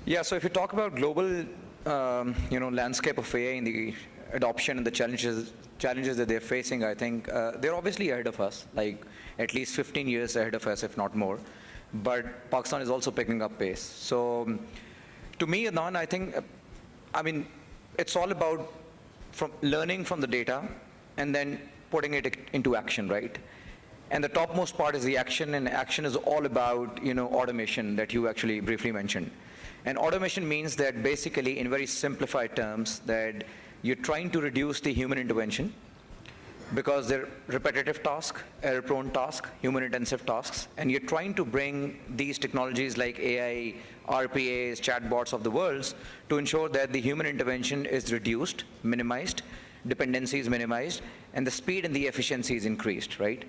Yeah, so if you talk about global, landscape of AI and the adoption and the challenges that they're facing, I think they're obviously ahead of us, like at least 15 years ahead of us, if not more. But Pakistan is also picking up pace. So to me, Adnan, I think, it's all about learning from the data and then putting it into action, right? And the topmost part is the action, and action is all about, automation that you actually briefly mentioned. And automation means that basically, in very simplified terms, that you're trying to reduce the human intervention because they're repetitive tasks, error-prone tasks, human-intensive tasks, and you're trying to bring these technologies like AI, RPAs, chatbots of the world to ensure that the human intervention is reduced, minimized, dependency is minimized, and the speed and the efficiency is increased, right?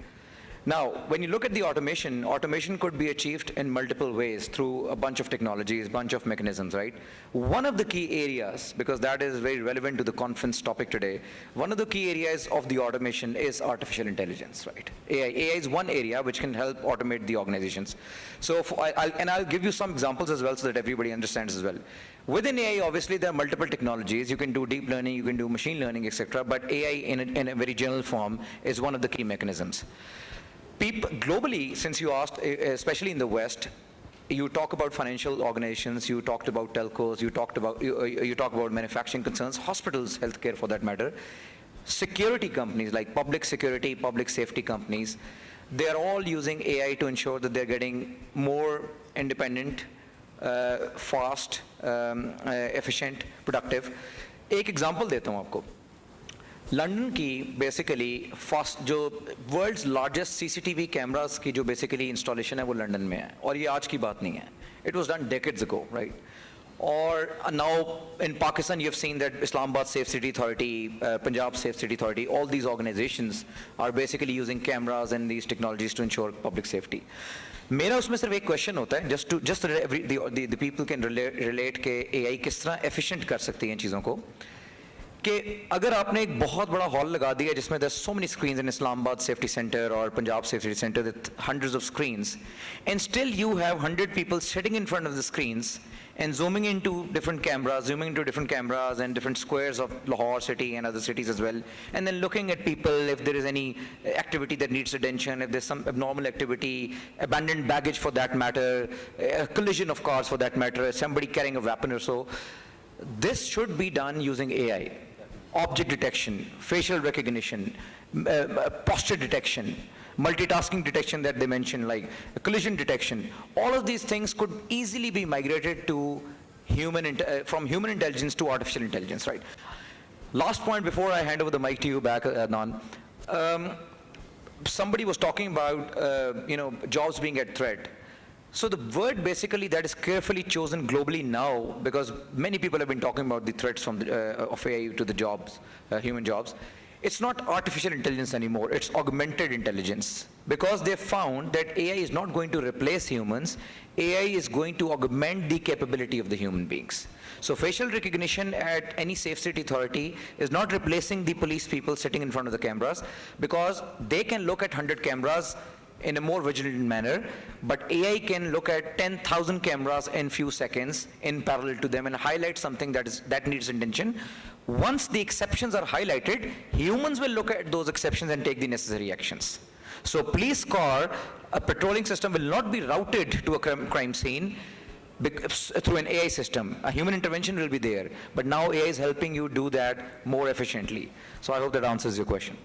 Now, when you look at the automation could be achieved in multiple ways through a bunch of technologies, bunch of mechanisms, right? One of the key areas, because that is very relevant to the conference topic today, one of the key areas of the automation is artificial intelligence, right? AI is one area which can help automate the organizations. So, I'll give you some examples as well so that everybody understands as well. Within AI, obviously, there are multiple technologies. You can do deep learning, you can do machine learning, etc. But AI in a very general form is one of the key mechanisms. People globally, since you asked, especially in the West, you talk about financial organizations, you talked about telcos, you talk about manufacturing concerns, hospitals, healthcare for that matter, security companies like public security, public safety companies, they're all using AI to ensure that they're getting more independent, fast, efficient, productive. एक example देता हूँ आपको. London की basically fast जो world's largest CCTV cameras की जो basically installation है वो लंदन में है, और ये आज की बात नहीं है. It was done decades ago, right? और now in Pakistan you have seen that Islamabad safe city authority, Punjab safe city authority, all these organisations are basically using cameras and these technologies to ensure public safety. मेरा उसमें सिर्फ एक question होता है, just the people can relate के AI किस तरह efficient कर सकती है इन चीज़ों को, कि अगर आपने एक बहुत बड़ा हॉल लगा दिया जिसमें there's so many screens in Islamabad Safety Center or Punjab Safety Center with hundreds of screens, and still you have 100 people sitting in front of the screens and zooming into different cameras and different squares of Lahore city and other cities as well, and then looking at people if there is any activity that needs attention, if there's some abnormal activity, abandoned baggage for that matter, a collision of cars for that matter, somebody carrying a weapon or so. This should be done using AI. Object detection, facial recognition, posture detection, multitasking detection that they mentioned, like collision detection. All of these things could easily be migrated to from human intelligence to artificial intelligence, right? Last point before I hand over the mic to you back, Adnan. Somebody was talking about, jobs being at threat. So the word basically that is carefully chosen globally now, because many people have been talking about the threats from of AI to the jobs, human jobs. It's not artificial intelligence anymore, it's augmented intelligence. Because they found that AI is not going to replace humans, AI is going to augment the capability of the human beings. So facial recognition at any safe city authority is not replacing the police people sitting in front of the cameras, because they can look at 100 cameras in a more vigilant manner, but AI can look at 10,000 cameras in few seconds in parallel to them and highlight something that needs attention. Once the exceptions are highlighted, humans will look at those exceptions and take the necessary actions. So police car, a patrolling system will not be routed to a crime scene through an AI system. A human intervention will be there, but now AI is helping you do that more efficiently. So I hope that answers your question.